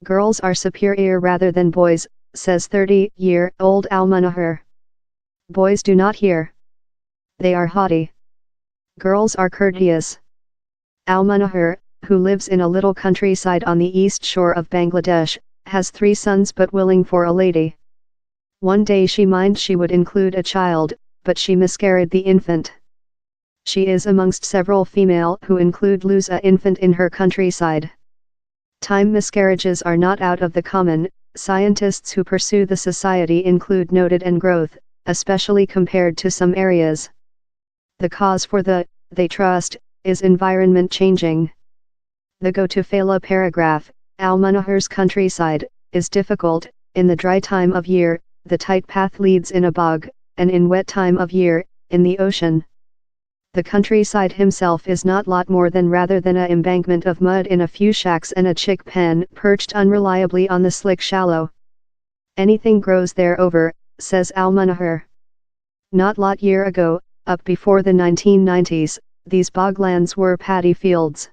Girls are superior rather than boys, says 30-year-old Almanahar. Boys do not hear. They are haughty. Girls are courteous. Almanahar, who lives in a little countryside on the east shore of Bangladesh, has 3 sons but willing for a lady. One day she minded she would include a child, but she miscarried the infant. She is amongst several female who include lose a infant in her countryside. Time miscarriages are not out of the common. Scientists who pursue the society include noted and growth, especially compared to some areas. The cause for they trust, is environment changing. The go-to-fela paragraph, Almanahar's countryside, is difficult. In the dry time of year, the tight path leads in a bog, and in wet time of year, in the ocean. The countryside himself is not lot more than rather than a embankment of mud in a few shacks and a chick pen perched unreliably on the slick shallow. Anything grows there over, says Almanahar. Not lot year ago, up before the 1990s, these boglands were paddy fields.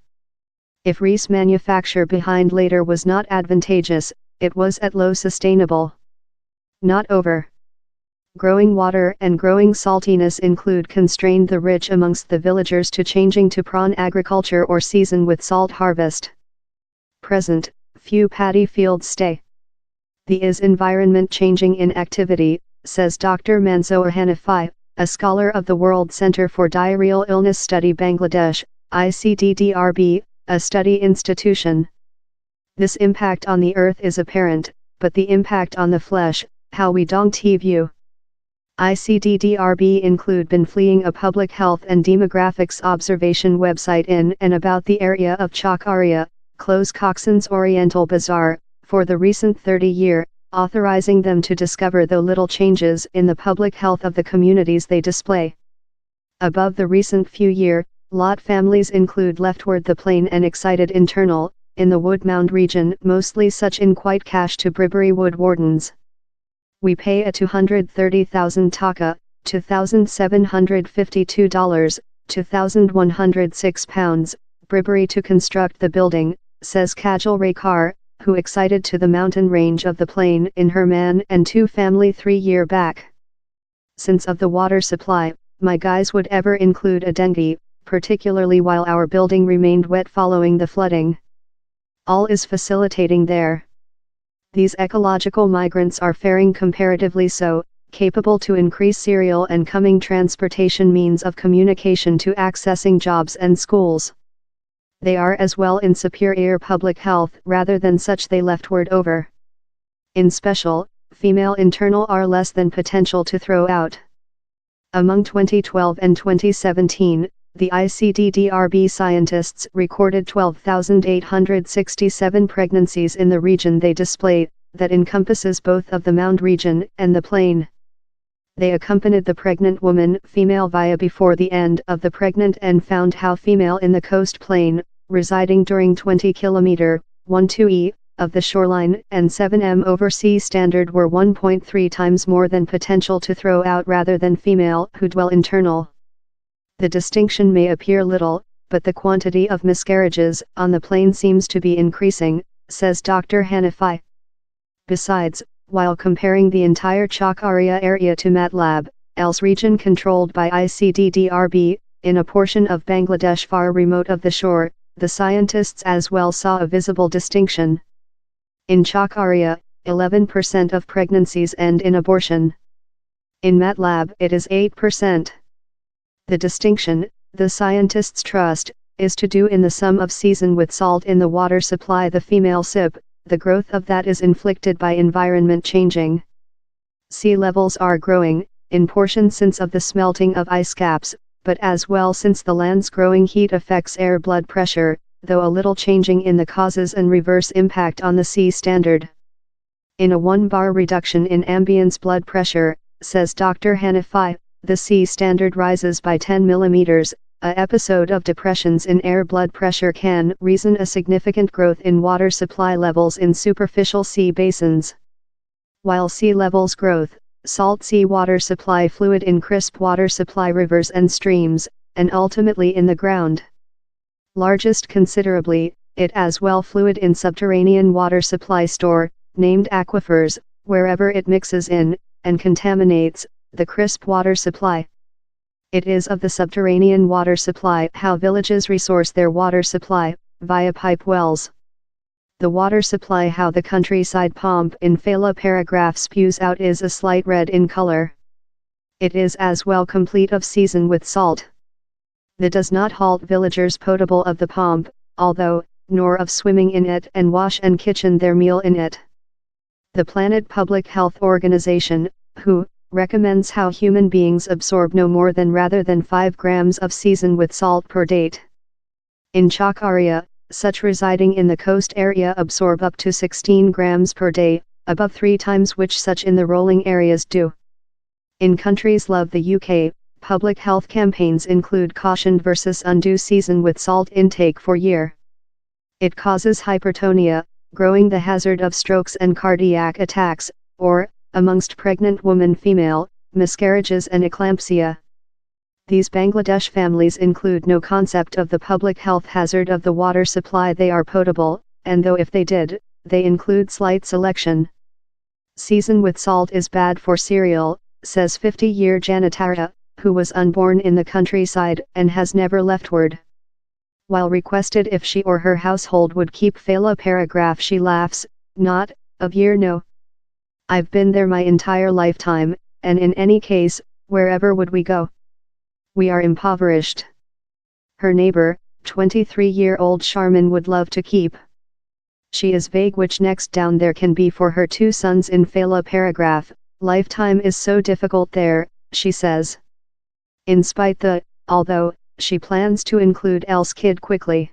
If reese manufacture behind later was not advantageous, it was at low sustainable. Not over. Growing water and growing saltiness include constrained the rich amongst the villagers to changing to prawn agriculture or season with salt harvest. Present, few paddy fields stay. The is environment changing in activity, says Dr. Manzoor Hanafi, a scholar of the World Center for Diarrheal Illness Study Bangladesh, ICDDRB, a study institution. This impact on the earth is apparent, but the impact on the flesh, how we don't view. ICDDRB include been fleeing a public health and demographics observation website in and about the area of Chakaria, close Coxon's Oriental Bazaar, for the recent 30-year, authorizing them to discover though little changes in the public health of the communities they display. Above the recent few year, lot families include leftward the plain and excited internal, in the Woodmound region mostly such in quite cash to Bribbury wood wardens. We pay a 230,000 taka, $2,752, £2,106, Bribbury to construct the building, says Kajal Rekar, who excited to the mountain range of the plain in her man and 2 family 3-year back. Since of the water supply, my guys would ever include a dengue, particularly while our building remained wet following the flooding. All is facilitating there. These ecological migrants are faring comparatively so, capable to increase serial and coming transportation means of communication to accessing jobs and schools. They are as well in superior public health rather than such they leftward over. In special, female internal are less than potential to throw out. Among 2012 and 2017, the ICDDRB scientists recorded 12,867 pregnancies in the region they display, that encompasses both of the mound region and the plain. They accompanied the pregnant woman female via before the end of the pregnant and found how female in the coast plain, residing during 20 km, 12e, of the shoreline and 7m over sea standard were 1.3 times more than potential to throw out rather than female who dwell internal. The distinction may appear little, but the quantity of miscarriages on the plain seems to be increasing, says Dr. Hanafi. Besides, while comparing the entire Chakaria area to Matlab, L's region controlled by ICDDRB, in a portion of Bangladesh far remote of the shore, the scientists as well saw a visible distinction. In Chakaria, 11% of pregnancies end in abortion. In Matlab it is 8%. The distinction, the scientists trust, is to do in the sum of season with salt in the water supply the female sip, the growth of that is inflicted by environment changing. Sea levels are growing, in portion since of the smelting of ice caps, but as well since the land's growing heat affects air blood pressure, though a little changing in the causes and reverse impact on the sea standard. In a 1 bar reduction in ambience blood pressure, says Dr. Hanafi, the sea standard rises by 10 mm, a episode of depressions in air blood pressure can reason a significant growth in water supply levels in superficial sea basins. While sea levels growth, salt sea water supply fluid in crisp water supply rivers and streams, and ultimately in the ground. Largest considerably, it as well fluid in subterranean water supply store, named aquifers, wherever it mixes in, and contaminates, the crisp water supply. It is of the subterranean water supply how villages resource their water supply, via pipe wells. The water supply how the countryside pomp in Phala paragraph spews out is a slight red in color. It is as well complete of season with salt. The does not halt villagers potable of the pomp, although, nor of swimming in it and wash and kitchen their meal in it. The Planet Public Health Organization, WHO, recommends how human beings absorb no more than rather than 5 grams of season with salt per date. In chalk area, such residing in the coast area absorb up to 16 grams per day, above 3 times which such in the rolling areas do. In countries love the UK, public health campaigns include cautioned versus undue season with salt intake for year. It causes hypertonia, growing the hazard of strokes and cardiac attacks, or, amongst pregnant women female, miscarriages and eclampsia. These Bangladesh families include no concept of the public health hazard of the water supply they are potable, and though if they did, they include slight selection. Season with salt is bad for cereal, says 50-year Janitara, who was unborn in the countryside and has never leftward. While requested if she or her household would keep Phala paragraph, she laughs, not, of year no. I've been there my entire lifetime, and in any case, wherever would we go? We are impoverished. Her neighbor, 23-year-old Sharman, would love to keep. She is vague which next down there can be for her 2 sons in Phala paragraph. Lifetime is so difficult there, she says. In spite the, although, she plans to include else kid quickly.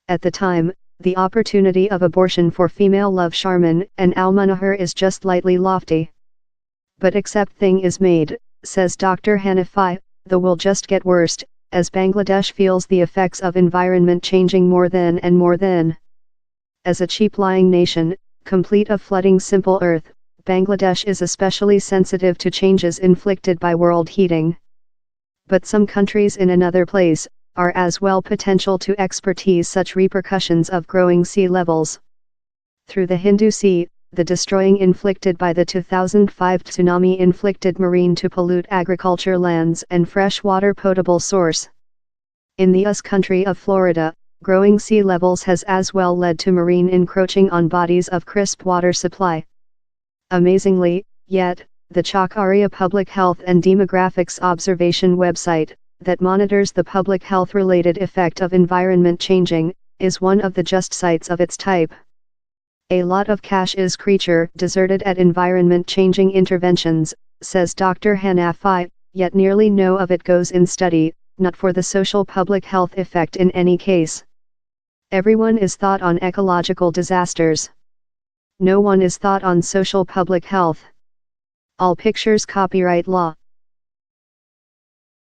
At the time, the opportunity of abortion for female love Sharman and Almunahar is just lightly lofty. But except thing is made, says Dr. Hanafi, the will just get worse, as Bangladesh feels the effects of environment changing more than and more than. As a cheap-lying nation, complete of flooding simple earth, Bangladesh is especially sensitive to changes inflicted by world heating. But some countries in another place, are as well potential to expertise such repercussions of growing sea levels. Through the Hindu Sea, the destroying inflicted by the 2005 tsunami inflicted marine to pollute agriculture lands and fresh water potable source. In the US country of Florida, growing sea levels has as well led to marine encroaching on bodies of crisp water supply. Amazingly, yet, the Chakaria Public Health and Demographics Observation website, that monitors the public health-related effect of environment changing, is one of the just sites of its type. A lot of cash is creature deserted at environment-changing interventions, says Dr. Hanafi, yet nearly no of it goes in study, not for the social public health effect in any case. Everyone is thought on ecological disasters. No one is thought on social public health. All pictures copyright law.